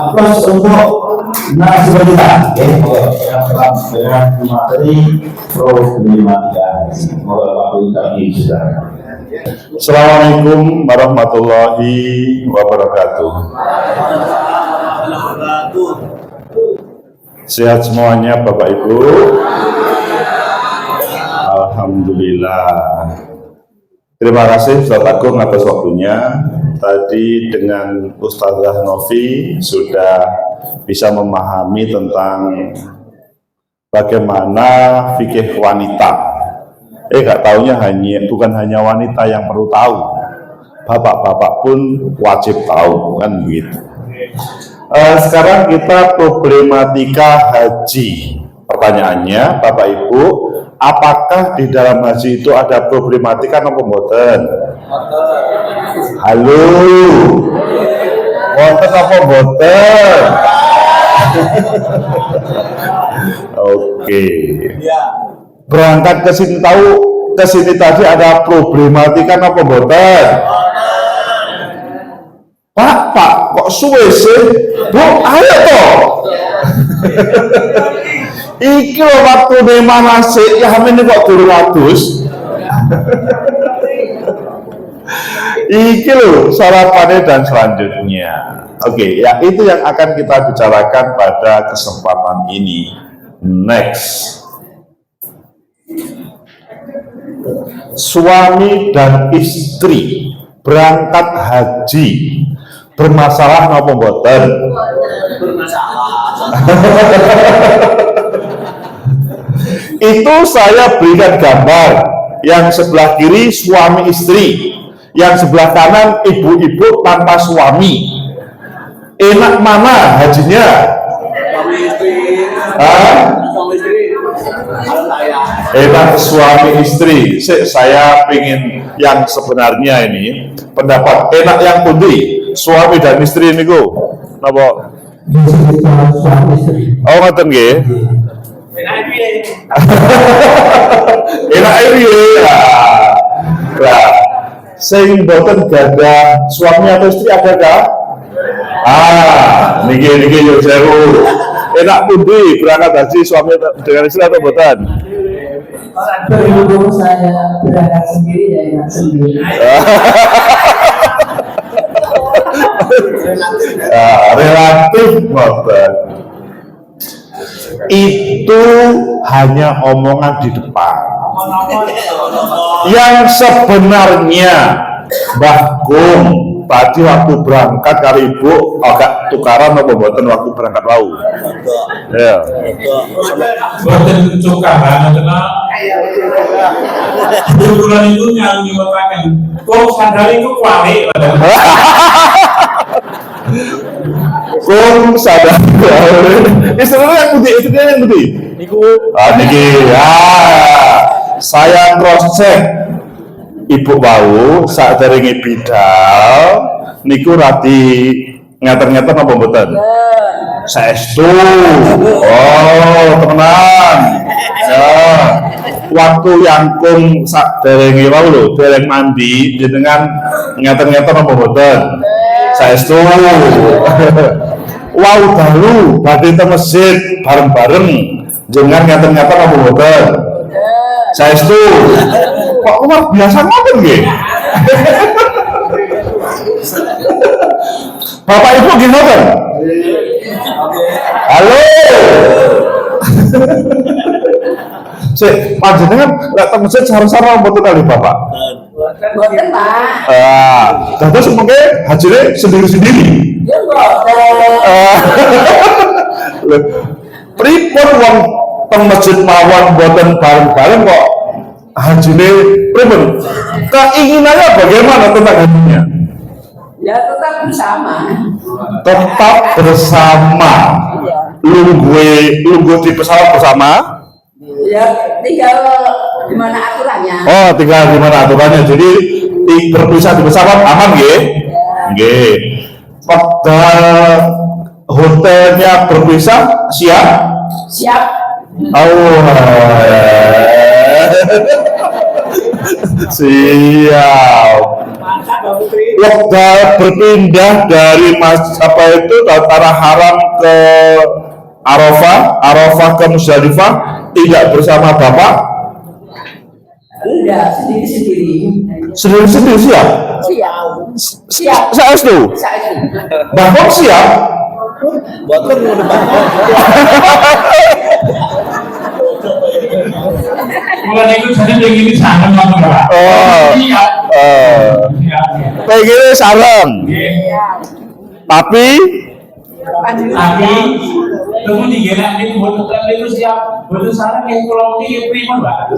Terus untuk narasumber kita, yang telah dengan materi problematika. Semoga Bapak kami sudah. Assalamualaikum warahmatullahi wabarakatuh. Sehat semuanya Bapak Ibu. Alhamdulillah. Terima kasih Ustaz Agung atas waktunya. Tadi dengan Ustazah Novi sudah bisa memahami tentang bagaimana fikih wanita. Gak taunya bukan hanya wanita yang perlu tahu, bapak-bapak pun wajib tahu, kan begitu. Sekarang kita problematika haji. Pertanyaannya, Bapak Ibu, apakah di dalam haji itu ada problematika atau pemboten? Halo, wonten apa boten? Oke. Berangkat ke sini tadi ada problematika apa boten? Pak, kok suwe sih? Bu, ayo toh. Iki lho waktu nih mana sih? Ya ini kok turun ratus. Iki lho sarapannya dan selanjutnya. Oke, ya itu yang akan kita bicarakan pada kesempatan ini. Next. Suami dan istri berangkat haji bermasalah apa mboten? Itu saya berikan gambar. Yang sebelah kiri suami istri, yang sebelah kanan ibu-ibu tanpa suami. Enak mana hajinya? Suami istri. Enak suami istri. Saya ingin yang sebenarnya ini pendapat enak yang pundi suami dan istri ini go. Napa? Oh ngoten nggih. Enak piye? Lah, sing boten gadah suami atau istri ada kah? Niki yo seru. Enak pundi berangkat haji suami dengan istri atau boten? Berhubung saya berangkat sendiri ya enak sendiri. Relatif boten. Itu hanya omongan di depan. Yang sebenarnya Mbah Gung tadi waktu berangkat kali ibu agak tukaran apa mboten waktu berangkat lau? Ya. Mboten tukaran karena bulan itu yang dimakan. Kok sadar itu kuali. Kum sadar. Istrinya yang putih. Niku. Niki. Saya cross check. Ibu bau saat dari bidal niku rati ngater-ngater apa mboten? Saestu. Oh, temenan. Ya. Waktu yangkung sak derenge wau lho, dereng mandi jenengan ngater-ngater apa mboten? Saestu. Wau dalu badhe te masjid bareng-bareng jenengan ngater-ngater apa mboten? Saestu. Kok luar biasa ngoten nggih? Bapak Ibu nggih ngoten? Halo. Panjenengan lek teng masjid sareng-sareng mboten kali Bapak? Boten, Pak. Dados mengke hajine sendiri-sendiri. Ya boten. Pripun wong teng masjid mawon mboten bareng-bareng kok hajine pripun? Keinginannya bagaimana tentang hajinya? Ya tetap bersama. Tetap bersama. Lungguh di pesawat bersama? Ya tinggal di mana aturannya. Oh, tinggal di mana aturannya. Jadi berpisah di pesawat aman nggih? Nggih. Hotelnya berpisah siap? Siap. Oh. Siap. Waktu berpindah dari tanah haram ke Arafah ke Musdalifah tidak bersama bapak? Enggak, sendiri-sendiri. Sendiri-sendiri siap? Siap. Saya itu. Bapak siap? Bukan itu jadi begini sana ngomong Pak. Oh. Iya. Kayak gini sarang. Tapi Tapi tunggu di gila ini buat itu siap. Buat sana kayak pulau ini prima Pak.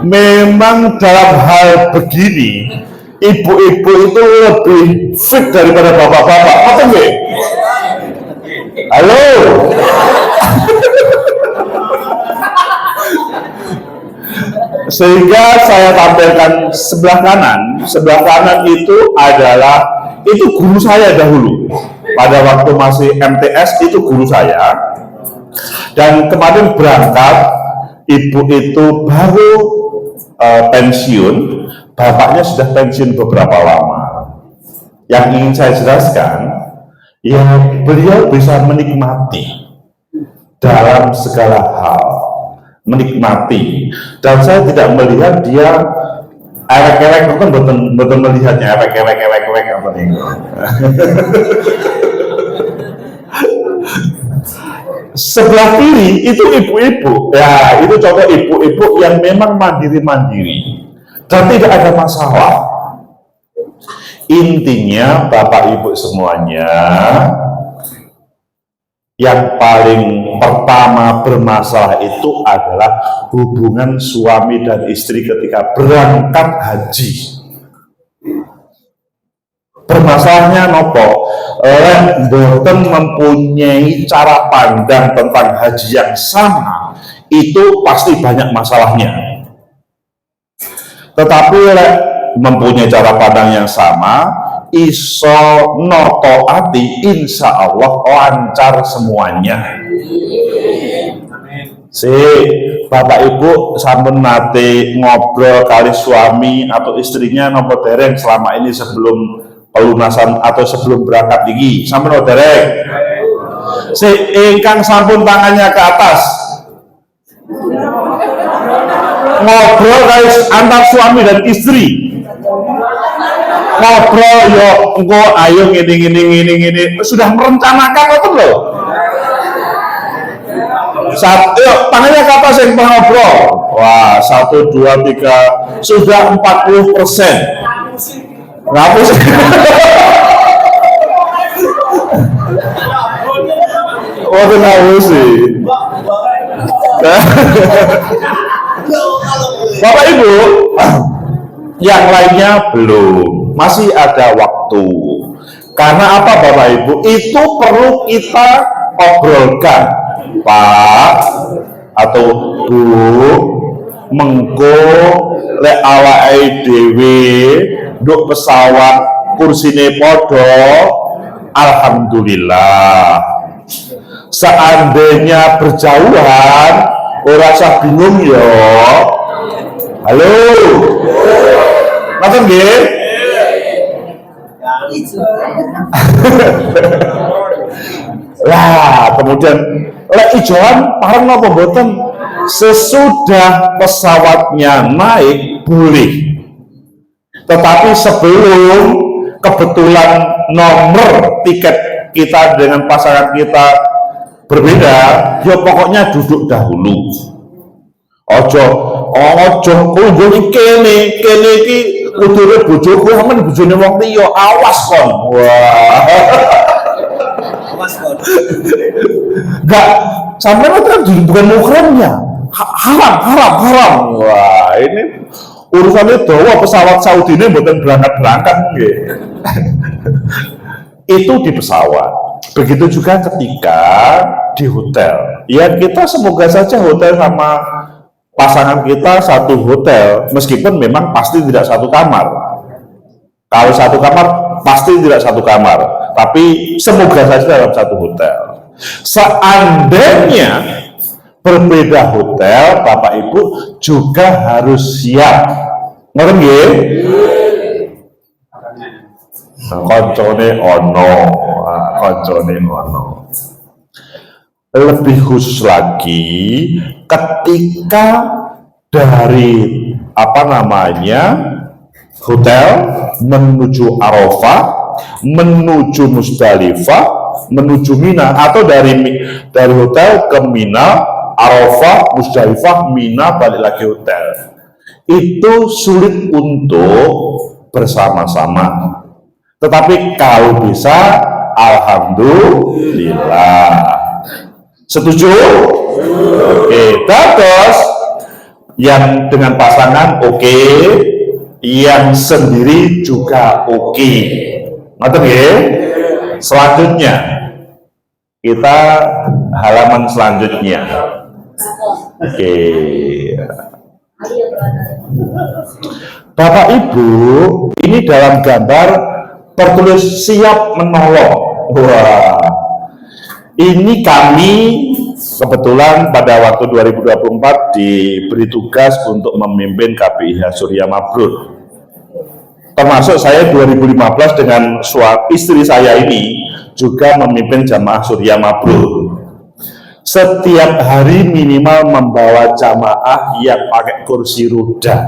memang dalam hal begini ibu-ibu itu lebih fit daripada bapak-bapak. Apa enggak? Halo. Sehingga saya tampilkan sebelah kanan itu adalah guru saya dahulu pada waktu masih MTS, itu guru saya, dan kemarin berangkat ibu itu baru pensiun, bapaknya sudah pensiun beberapa lama. Yang ingin saya jelaskan, ya beliau bisa menikmati dalam segala hal, menikmati, dan saya tidak melihat dia ewek-ewek, betul melihatnya ewek-ewek apa nih. Sebelah kiri itu ibu-ibu, ya itu contoh ibu-ibu yang memang mandiri-mandiri dan tidak ada masalah. Intinya bapak ibu semuanya, yang paling pertama bermasalah itu adalah hubungan suami dan istri ketika berangkat haji. Bermasalahnya nopo, boten mempunyai cara pandang tentang haji yang sama, itu pasti banyak masalahnya. Tetapi mempunyai cara pandang yang sama, iso noto ati, insya Allah lancar semuanya. Bapak ibu sampun nate ngobrol kali suami atau istrinya nopo dereng selama ini sebelum pelunasan atau sebelum berangkat lagi, sampun nopo dereng? Ingkang sampun tangannya ke atas, ngobrol kali antar suami dan istri, ngobrol yo engko ayo ngene sudah merencanakan itu loh. Yuk, tangannya ke atas yang ngobrol. Wah, 1, 2, 3 sudah 40%. Ngapus. Oh, kenapa sih? Bapak Ibu, yang lainnya belum, masih ada waktu. Karena apa Bapak Ibu? Itu perlu kita obrolkan, Pak atau Bu, mengko lek awake dhewe nduk pesawat kursine padha, alhamdulillah. Seandainya berjauhan, ora usah bingung yo. Halo. Ngoten nggih? Lah, kemudian lek ijoan pareng napa mboten? Sesudah pesawatnya naik boleh. Tetapi sebelum kebetulan nomor tiket kita dengan pasangan kita berbeda, ya pokoknya duduk dahulu. Ojo kunjungi kene iki kudune bojoku amen bojone wong liya, awas kon. Wah. Awas kon. Enggak, sampai itu bukan mukromnya. Haram. Wah, ini urusannya dawa pesawat Saudi ini bukan berangkat nggih. Itu di pesawat. Begitu juga ketika di hotel. Ya kita semoga saja hotel sama pasangan kita satu hotel, meskipun memang pasti tidak satu kamar. Kalau satu kamar pasti tidak satu kamar, tapi semoga saja dalam satu hotel. Seandainya Berbeda hotel, Bapak Ibu juga harus siap. Ngerti nggih? Koncone ono, koncone ono. Lebih khusus lagi ketika dari hotel menuju Arafah, menuju Musdalifah, menuju Mina, atau dari hotel ke Mina, Arafah, Musdalifah, Mina, balik lagi hotel. Itu sulit untuk bersama-sama. Tetapi kalau bisa, alhamdulillah. Setuju? Oke, terus yang dengan pasangan oke, yang sendiri juga oke. Ngerti nggih? Selanjutnya kita halaman selanjutnya. Oke. Bapak Ibu, ini dalam gambar tertulis siap menolong. Wah. Ini kami kebetulan pada waktu 2024 diberi tugas untuk memimpin KPIH Surya Mabrur. Termasuk saya 2015 dengan istri saya ini juga memimpin jamaah Surya Mabrur. Setiap hari minimal membawa jamaah yang pakai kursi roda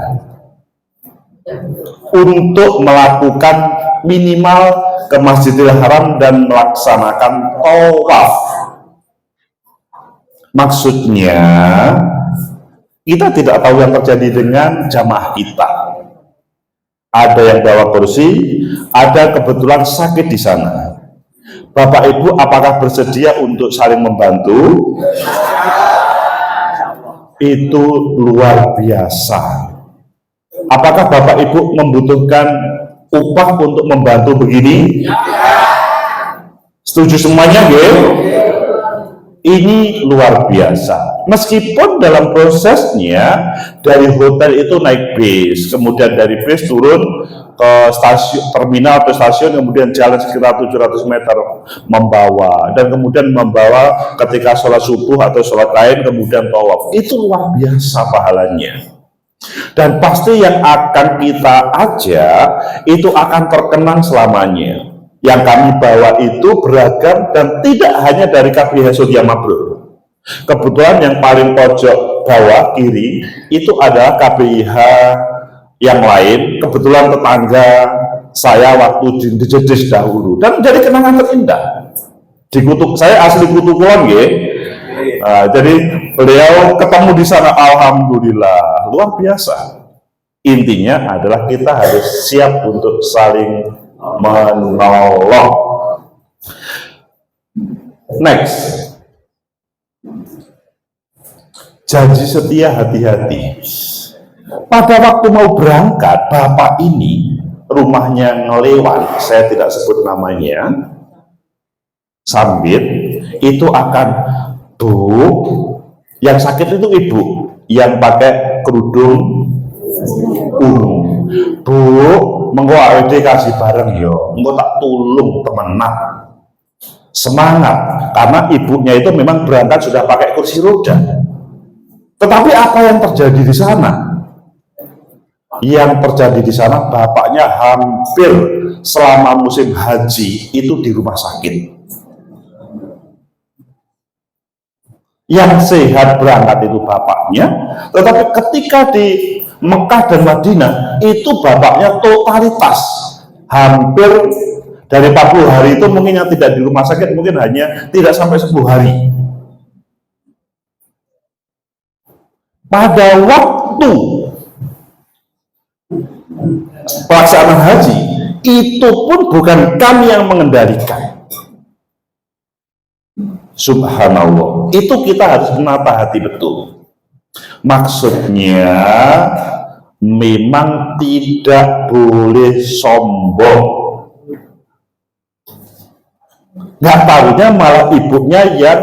untuk melakukan minimal ke Masjidil Haram dan melaksanakan tawaf. Maksudnya kita tidak tahu yang terjadi dengan jamaah kita. Ada yang bawa kursi, ada kebetulan sakit di sana. Bapak Ibu apakah bersedia untuk saling membantu? Itu luar biasa. Apakah Bapak Ibu membutuhkan upah untuk membantu begini? Setuju semuanya, ya? Ini luar biasa. Meskipun dalam prosesnya dari hotel itu naik bis, kemudian dari bis turun ke stasiun terminal atau stasiun, kemudian jalan sekitar 700 meter membawa, dan kemudian membawa ketika sholat subuh atau sholat lain, kemudian tawaf. Itu luar biasa pahalanya. Dan pasti yang akan kita ajak itu akan terkenang selamanya. Yang kami bawa itu beragam dan tidak hanya dari KPIH Surya Mabrur. Kebetulan yang paling pojok bawah kiri itu adalah KPIH yang lain, kebetulan tetangga saya waktu di Jedes dahulu, dan jadi kenangan terindah. Di Kutuk, saya asli Kutu Kulon, jadi beliau ketemu di sana, alhamdulillah, luar biasa. Intinya adalah kita harus siap untuk saling menolong. Next, janji setia hati-hati. Pada waktu mau berangkat, bapak ini rumahnya Ngelewan, saya tidak sebut namanya, Sambit, itu akan, Bu, yang sakit itu ibu, yang pakai kerudung ungu. Bu, mengko awake kasih bareng yo, engko tak tulung temenan. Semangat, karena ibunya itu memang berangkat sudah pakai kursi roda. Tetapi apa yang terjadi di sana? Yang terjadi di sana, bapaknya hampir selama musim haji itu di rumah sakit. Yang sehat berangkat itu bapaknya, tetapi ketika di Mekah dan Madinah itu bapaknya totalitas, hampir dari 40 hari itu mungkin yang tidak di rumah sakit mungkin hanya tidak sampai 10 hari. Pada waktu pelaksanaan haji itu pun bukan kami yang mengendalikan. Subhanallah, itu kita harus menata hati betul. Maksudnya memang tidak boleh sombong. Nggak tahunya malah ibunya yang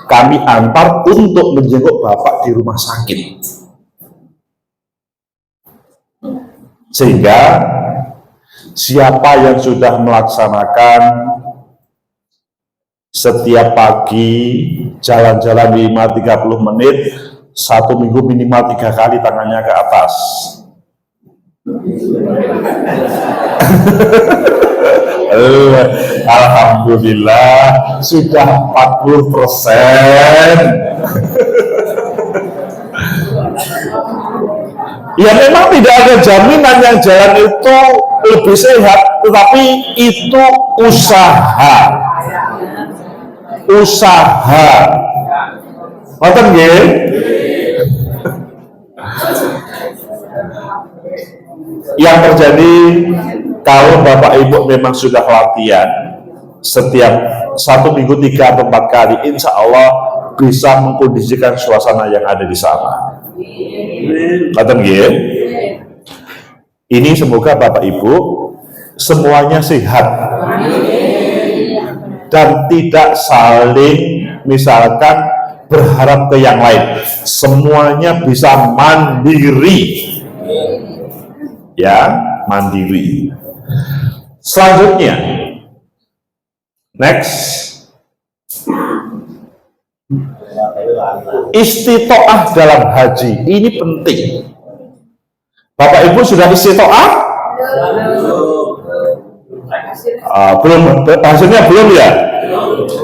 kami antar untuk menjenguk bapak di rumah sakit. Sehingga siapa yang sudah melaksanakan Setiap pagi jalan-jalan minimal 30 menit, 1 minggu minimal 3 kali tangannya ke atas. Alhamdulillah sudah 40%. Ya memang tidak ada jaminan yang jalan itu lebih sehat, tetapi itu usaha. Ngoten nggih? Yang terjadi kalau Bapak Ibu memang sudah latihan setiap 1 minggu 3 atau 4 kali, insya Allah bisa mengkondisikan suasana yang ada di sana. Ngoten nggih? Ini semoga Bapak Ibu semuanya sehat dan tidak saling misalkan berharap ke yang lain. Semuanya bisa mandiri. Ya, mandiri. Selanjutnya, next, istitoah dalam haji. Ini penting. Bapak Ibu sudah istitoah? Belum, hasilnya belum ya?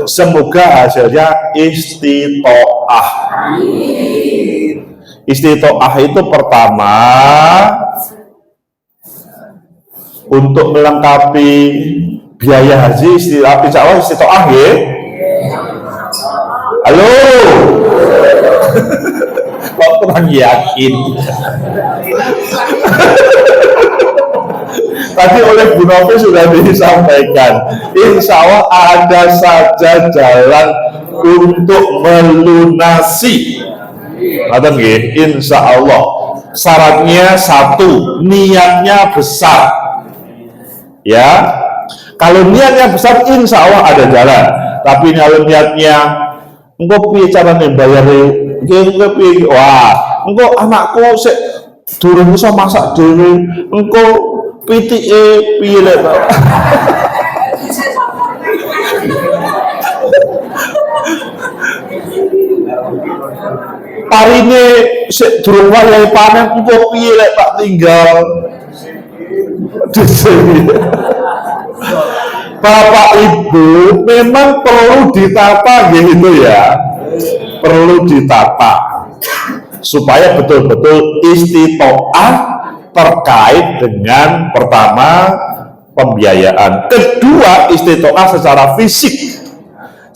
Semoga hasilnya istitoah. Istitoah itu pertama untuk melengkapi biaya haji, insya Allah istitoah ya. Halo, kok kurang yakin? Tadi oleh Bu Novi sudah disampaikan, insya Allah ada saja jalan untuk melunasi. Insya Allah. Syaratnya satu, niatnya besar. Ya, kalau niatnya besar, insya Allah ada jalan. Tapi kalau niatnya, engkau piye carane bayar? Engkau piye? Wah, engkau anakku sik durung iso masak dhewe. Engkau pitike piye lek? Parine sik durung wayahe panen, engkau piye lek tak tinggal? Bapak Ibu memang perlu ditata gitu ya, perlu ditata supaya betul-betul istitoah terkait dengan pertama pembiayaan, kedua istitoah secara fisik.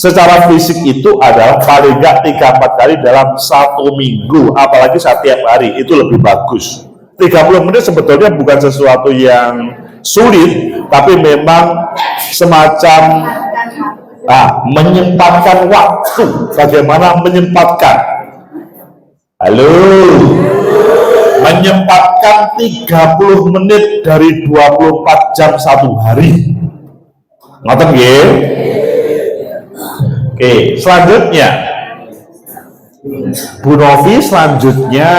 Secara fisik itu adalah paling nggak 3-4 kali dalam 1 minggu, apalagi setiap hari itu lebih bagus. 30 menit sebetulnya bukan sesuatu yang sulit, tapi memang semacam menyempatkan waktu. Bagaimana menyempatkan? Halo, menyempatkan 30 menit dari 24 jam 1 hari. Ngoten nggih? Oke, selanjutnya Bu Novi selanjutnya.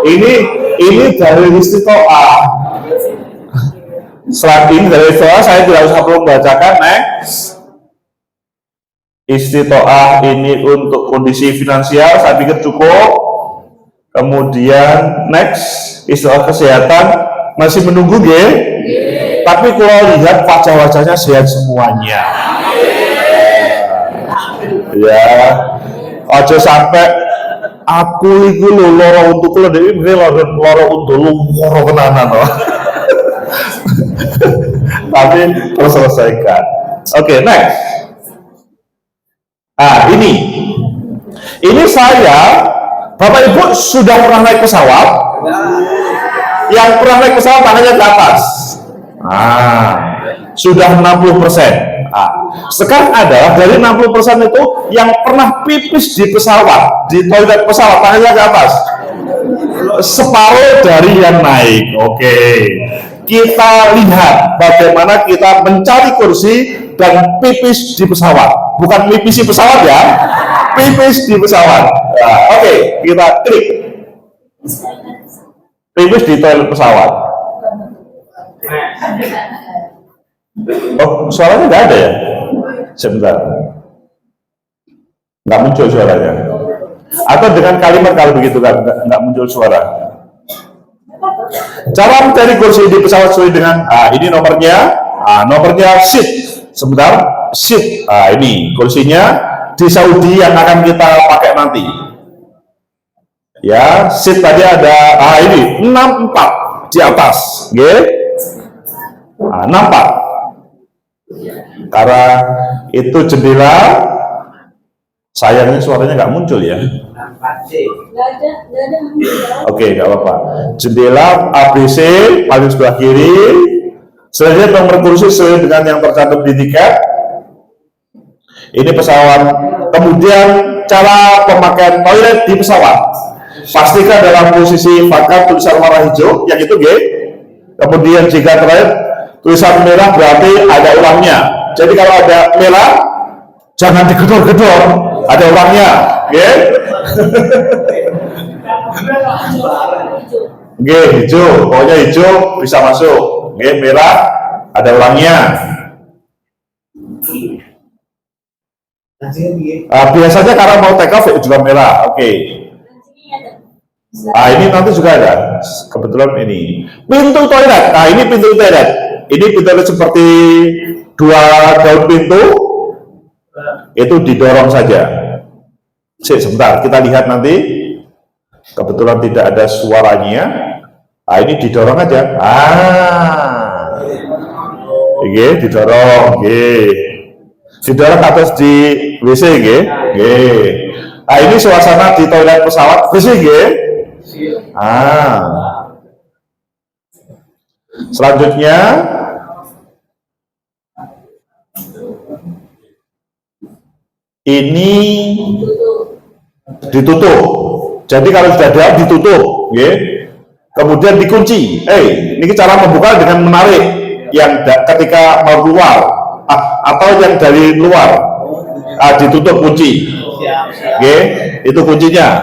Ini dari istitoah. Selain ini dari istitoah saya tidak usah perlu membacakan. Next, istitoah ini untuk kondisi finansial saya pikir cukup. Kemudian next, istitoah kesehatan masih menunggu ya. Tapi kalau lihat wajah-wajahnya sehat semuanya. Ya, aja sampai aku itu loro untuk lo dewi loro untuk lo loro kenanan loh. Tapi terselesaikan. Oke, next. Ini saya, Bapak Ibu sudah pernah naik pesawat? Yang pernah naik pesawat tangannya ke atas. Sudah 60%. Sekarang adalah dari 60% itu yang pernah pipis di pesawat, di toilet pesawat, tangannya ke atas. Separuh dari yang naik. Oke. Kita lihat bagaimana kita mencari kursi dan pipis di pesawat. Bukan pipis di pesawat ya, pipis di pesawat. Oke, kita klik. Pipis di toilet pesawat. Oh, suaranya nggak ada ya? Sebentar. Nggak muncul suaranya. Atau dengan kalimat kalau begitu nggak muncul suara. Cara mencari kursi di pesawat sesuai dengan ini nomornya, nomornya seat. Sebentar, seat. Ini kursinya di Saudi yang akan kita pakai nanti. Ya, seat tadi ada ini 64 di atas, oke? 64. Karena itu jendela, sayangnya suaranya nggak muncul ya. Oke, nggak apa-apa. Jendela ABC paling sebelah kiri. Selanjutnya nomor kursi sesuai dengan yang tercantum di tiket. Ini pesawat. Kemudian cara pemakaian toilet di pesawat. Pastikan dalam posisi vakar tulisan warna hijau, yang itu G. Kemudian jika terlihat tulisan merah berarti ada ulangnya. Jadi kalau ada merah, jangan digedor-gedor, ada ulangnya. Oke? Oke, hijau, pokoknya hijau bisa masuk. Oke, merah ada ulangnya. Biasanya karena mau take off juga merah. Oke. Ini nanti juga ada. Kebetulan ini pintu toilet. Ini pintu toilet. Ini pintu toilet seperti dua daun pintu. Itu didorong saja. Sebentar, kita lihat nanti. Kebetulan tidak ada suaranya. Ini didorong aja. Oke, didorong. Oke. Didorong ke atas di WC, oke. Ini suasana di toilet pesawat WC, oke. Selanjutnya ini ditutup. Jadi kalau sudah ada ditutup, oke. Kemudian dikunci. Ini cara membuka dengan menarik yang ketika mau keluar atau yang dari luar. Ditutup kunci. Oke, itu kuncinya.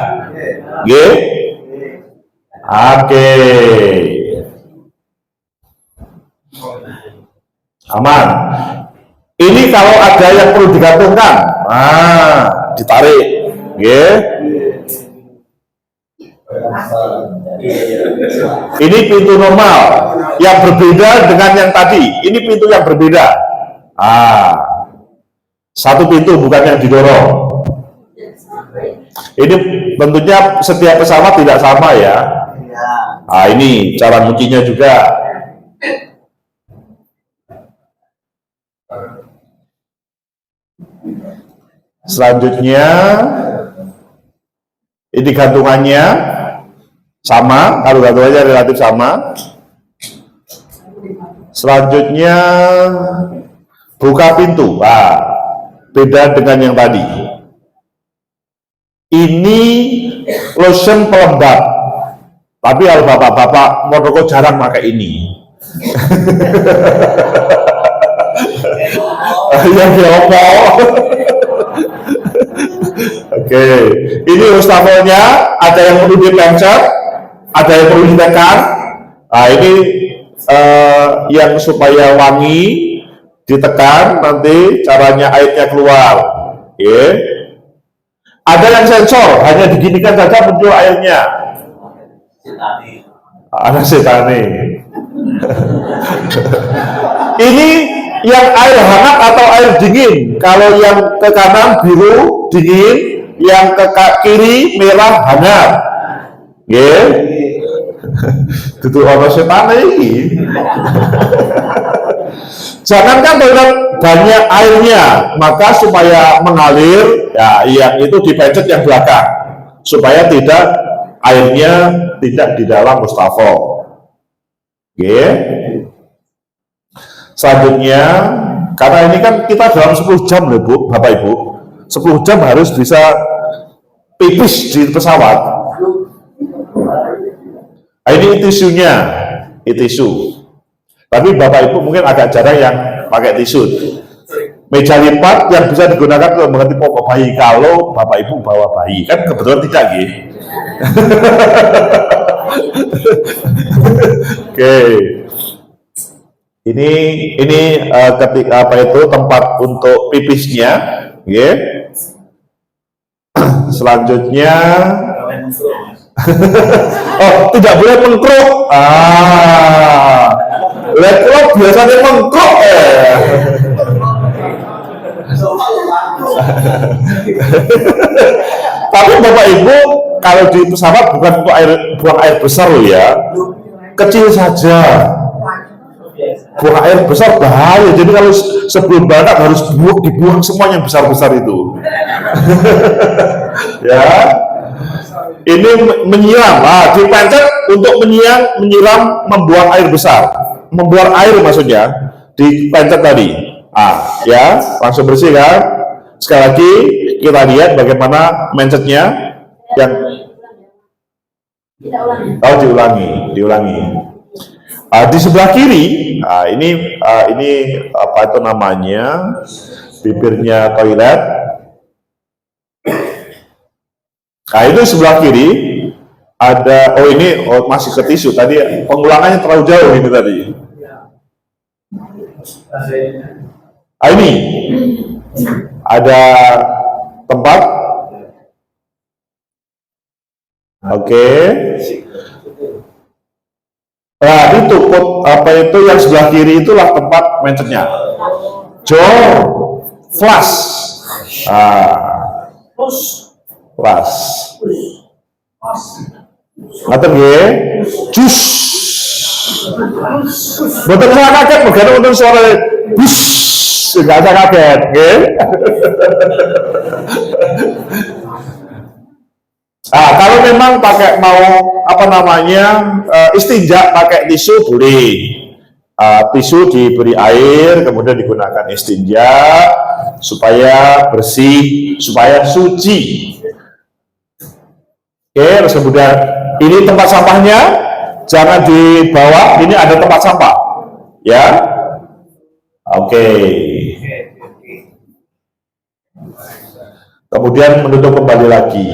Oke. Oke. Aman. Ini kalau ada yang perlu digantungkan, ditarik. Oke. Ini pintu normal yang berbeda dengan yang tadi. Ini pintu yang berbeda. Satu pintu bukan yang didorong. Ini tentunya setiap pesawat tidak sama ya. Ini cara kuncinya juga. Selanjutnya ini gantungannya sama, kalau gantungannya relatif sama. Selanjutnya buka pintu, beda dengan yang tadi. Ini lotion pelembab, tapi kalau bapak-bapak merokok jarang pakai ini. Yang diopol. Oke, ini wastafelnya ada yang perlu dipencet, ada yang perlu ditekan. Ini yang supaya wangi ditekan, nanti caranya airnya keluar. Oke. Ada yang sensor, hanya diginikan saja muncul airnya. Ada setane. Ini yang air hangat atau air dingin. Kalau yang ke kanan biru dingin, yang ke kiri merah hangat. Oke. Itu orang setane ini. Jangankan toilet banyak airnya, maka supaya mengalir, ya yang itu dipencet yang belakang, supaya tidak airnya tidak di dalam wastafel. Oke. Selanjutnya, karena ini kan kita dalam 10 jam loh Bu, Bapak Ibu, 10 jam harus bisa pipis di pesawat. Ini tisunya, ini tisu. Tapi Bapak Ibu mungkin agak jarang yang pakai tisu. Meja lipat yang bisa digunakan untuk mengganti popok bayi kalau Bapak Ibu bawa bayi. Kan kebetulan tidak, gitu. Oke. Ini ketika apa itu tempat untuk pipisnya, ya. Selanjutnya, oh tidak boleh mengkruk. Lihat biasanya mengkruk. Tapi Bapak Ibu, kalau di pesawat bukan untuk buang air besar loh ya, kecil saja. Buang air besar bahaya. Jadi kalau sebelum berangkat harus dibuang semuanya yang besar-besar itu. Ya, ini menyiram, dipencet untuk menyiram, membuang air besar, membuang air maksudnya, dipencet tadi. Ya, langsung bersih kan? Sekali lagi kita lihat bagaimana mencetnya yang diulangi. Di sebelah kiri, ini apa itu namanya, bibirnya toilet. Itu sebelah kiri ada, ini masih ke tisu tadi, pengulangannya terlalu jauh ini tadi. Ini ada tempat, oke. Nah, itu apa itu yang sebelah kiri itulah tempat mencetnya. Door, flush, flush. Ngaten nggih? Jus. Boten usah kaget, begitu untuk suara bus, enggak usah kaget, nggih. Kalau memang pakai mau apa namanya istinja pakai tisu boleh. Tisu diberi air, kemudian digunakan istinja supaya bersih, supaya suci. Oke, terus kemudian ini tempat sampahnya jangan dibawa. Ini ada tempat sampah, ya. Oke. Kemudian menutup kembali lagi.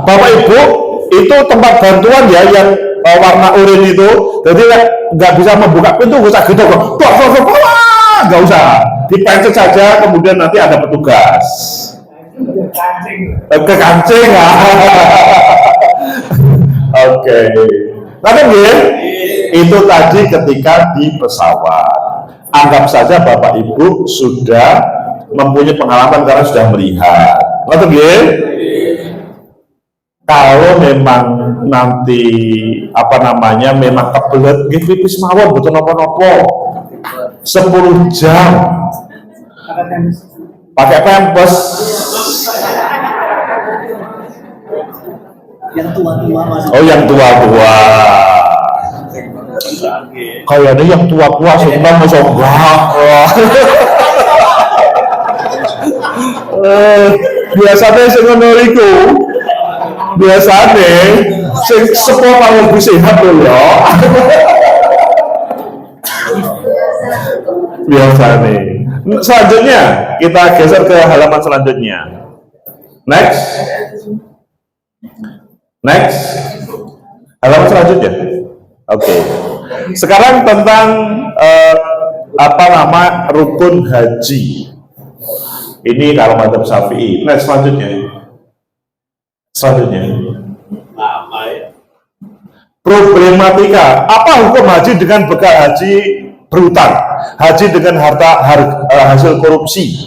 Bapak Ibu, itu tempat bantuan ya yang warna oranye itu. Jadi nggak bisa membuka pintu, nggak usah gitu kok. Nggak usah, dipencet saja. Kemudian nanti ada petugas. Ke kancing. Oke. Nanti itu tadi ketika di pesawat. Anggap saja Bapak Ibu sudah mempunyai pengalaman karena sudah melihat. Nanti kalau memang nanti apa namanya memang kebelet pipis mawon betul nopo-nopo 10 jam pakai pampers yang tua-tua mas. Oh yang tua-tua kalau ada yang tua-tua sebenarnya masuk enggak. Biasanya sing ngono iku biasanya sing sepo lebih sehat lho ya. Biasanya. Selanjutnya kita geser ke halaman selanjutnya. Next. Halaman selanjutnya. Oke. Sekarang tentang apa nama rukun haji. Ini kalau madzhab Syafi'i. Next selanjutnya. Problematika apa hukum haji dengan bekal haji berhutang, haji dengan hasil korupsi.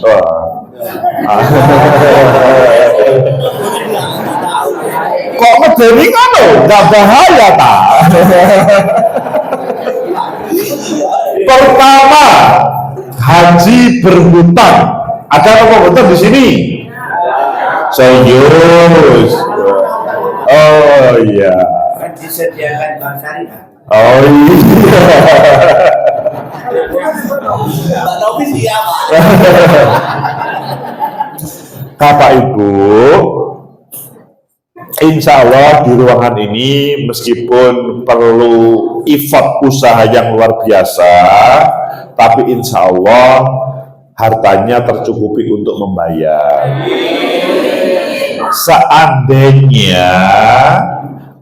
Kok medeni ngono? Nggak bahaya ta? Pertama, haji berhutang. Ada apa betul di sini? Serius. Oh iya. Kan disediakan bank syariah. Oh iya. Mbak Novi siapa? Bapak Ibu, insya Allah di ruangan ini meskipun perlu effort usaha yang luar biasa, tapi insya Allah hartanya tercukupi untuk membayar. Seandainya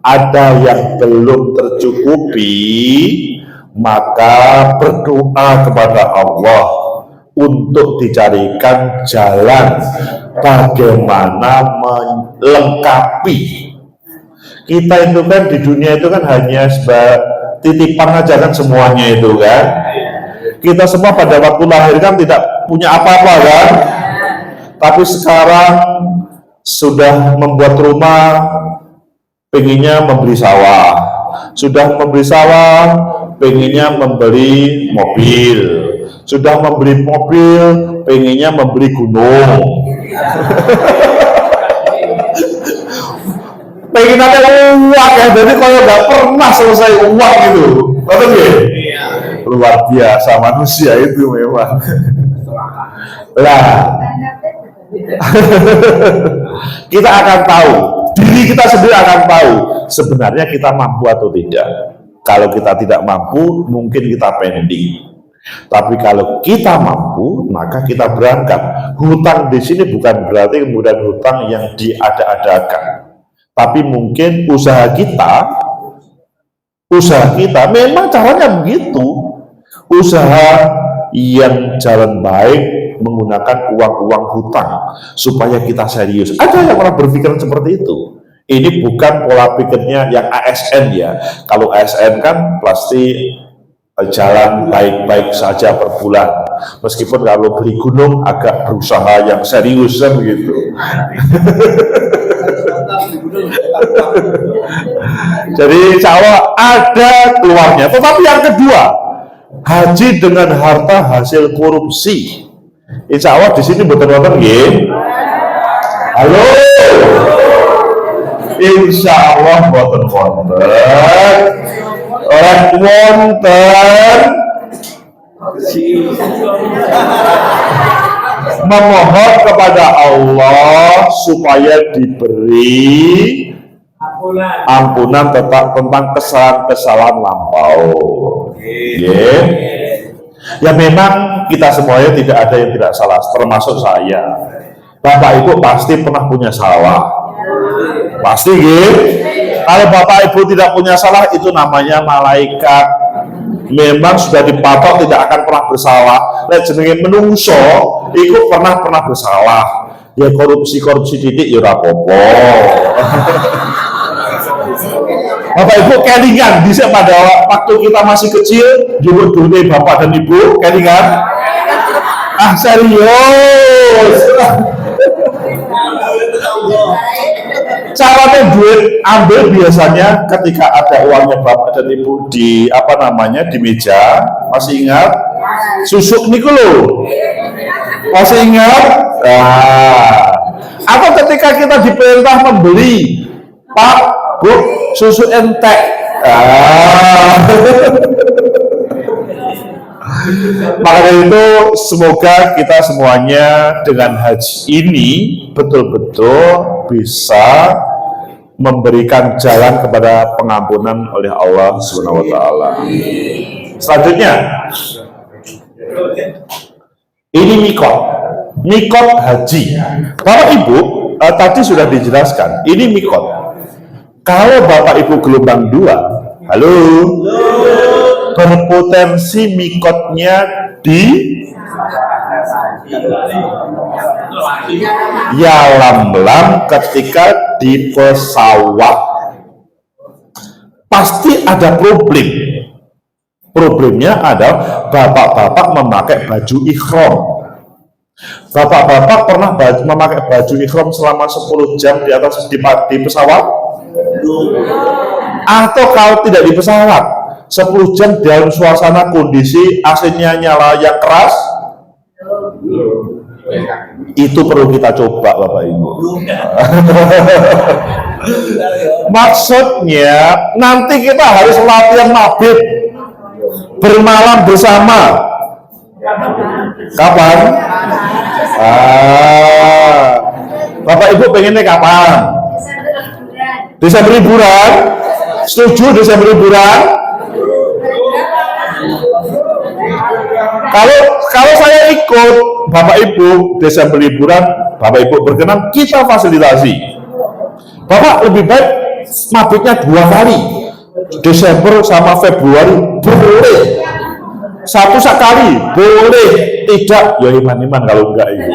ada yang belum tercukupi, maka berdoa kepada Allah untuk dicarikan jalan bagaimana melengkapi. Kita itu kan di dunia itu kan hanya titipan aja kan semuanya itu kan. Kita semua pada waktu lahir kan tidak punya apa-apa kan. Tapi sekarang sudah membuat rumah, pengennya membeli sawah. Sudah membeli sawah, pengennya membeli mobil. Sudah membeli mobil, pengennya membeli gunung. Pengen ada uang ya, jadi kalau nggak pernah selesai uang gitu. Betul ya? Luar biasa manusia itu memang. Lah, kita akan tahu, diri kita sendiri akan tahu sebenarnya kita mampu atau tidak. Kalau kita tidak mampu, mungkin kita pending. Tapi kalau kita mampu, maka kita berangkat. Hutang di sini bukan berarti kemudian hutang yang diada-adakan, tapi mungkin usaha kita memang caranya begitu. Usaha yang jalan baik menggunakan uang-uang hutang supaya kita serius. Ada yang pernah berpikir seperti itu. Ini bukan pola pikirnya yang ASN ya. Kalau ASN kan pasti jalan baik-baik saja per bulan. Meskipun kalau beli gunung agak berusaha yang serius kan begitu. Jadi insya Allah ada keluarnya. Tetapi yang kedua, haji dengan harta hasil korupsi. Insya Allah di sini betul-betul ya. Halo. Insya Allah betul-betul. Orang wonten memohon kepada Allah supaya diberi ampunan tentang kesalahan-kesalahan lampau. Ya memang kita semuanya tidak ada yang tidak salah, termasuk saya. Bapak Ibu pasti pernah punya salah, pasti gitu. Kalau Bapak Ibu tidak punya salah, itu namanya malaikat. Memang sudah dipatok tidak akan pernah bersalah. Nah, jenenge menungso, itu pernah bersalah. Ya korupsi titik ya rapopo. Bapak Ibu kelingan bisa pada waktu kita masih kecil, jemput duit Bapak dan Ibu kelingan. Ah serius. Caranya duit ambil biasanya ketika ada uangnya Bapak dan Ibu di di meja. Masih ingat? Susuk niku loh. Masih ingat? Nah, atau ketika kita diperintah membeli, Pak, Bu, susu entek. Maka dari itu semoga kita semuanya dengan haji ini betul-betul bisa memberikan jalan kepada pengampunan oleh Allah Subhanahu wa taala. Selanjutnya ini mikot haji. Bapak Ibu tadi sudah dijelaskan, ini mikot. Kalau Bapak Ibu gelombang 2, halo, berpotensi mikotnya di lam ketika di pesawat. Pasti ada problem. Problemnya adalah bapak-bapak memakai baju ikhram. Bapak-bapak pernah memakai baju ikhram selama 10 jam di atas di pesawat? Atau kalau tidak di pesawat, 10 jam dalam suasana kondisi AC-nya nyala yang keras? Itu perlu kita coba Bapak Ibu. Maksudnya nanti kita harus latihan mabit bermalam bersama. Kapan? Bapak Ibu pengennya kapan? Desember liburan? Setuju Desember liburan? Kalau saya ikut Bapak Ibu Desember liburan, Bapak Ibu berkenan, kita fasilitasi. Bapak lebih baik mabuknya 2 kali, Desember sama Februari boleh, satu sekali boleh, tidak ya iman-iman kalau enggak itu.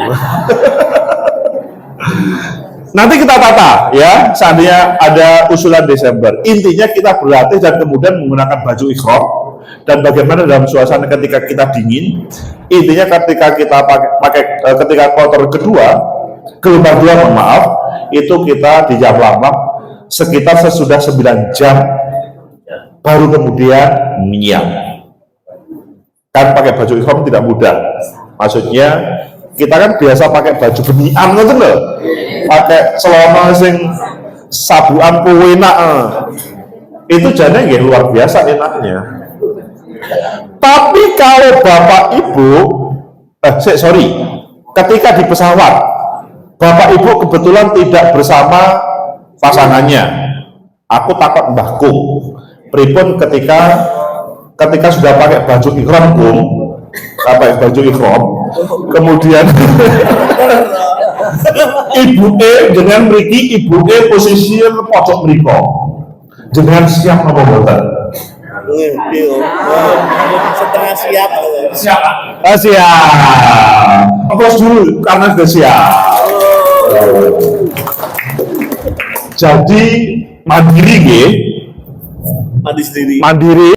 Nanti kita tata ya, seandainya ada usulan Desember. Intinya kita berlatih dan kemudian menggunakan baju ikhram, dan bagaimana dalam suasana ketika kita dingin. Intinya ketika kita pakai ketika kloter kedua, gelombang 2 mohon maaf, itu kita di jam lama sekitar sesudah 9 jam baru kemudian menyiap. Kan pakai baju ikhram tidak mudah. Maksudnya kita kan biasa pakai baju benian gitu loh, pakai celana sing sabuan enak, itu jadinya nggih luar biasa enaknya. Tapi kalau bapak ibu ketika di pesawat bapak ibu kebetulan tidak bersama pasangannya, aku takut mbahku pripun ketika sudah pakai baju ikhram kemudian ibuke dengan mriki ibuke posisi pojok mriko dengan siap napa mboten? Setengah siap. Siapa? Siap. Terus dulu karena sudah siap. Jadi mandiri nggih. Mandi sendiri. Mandiri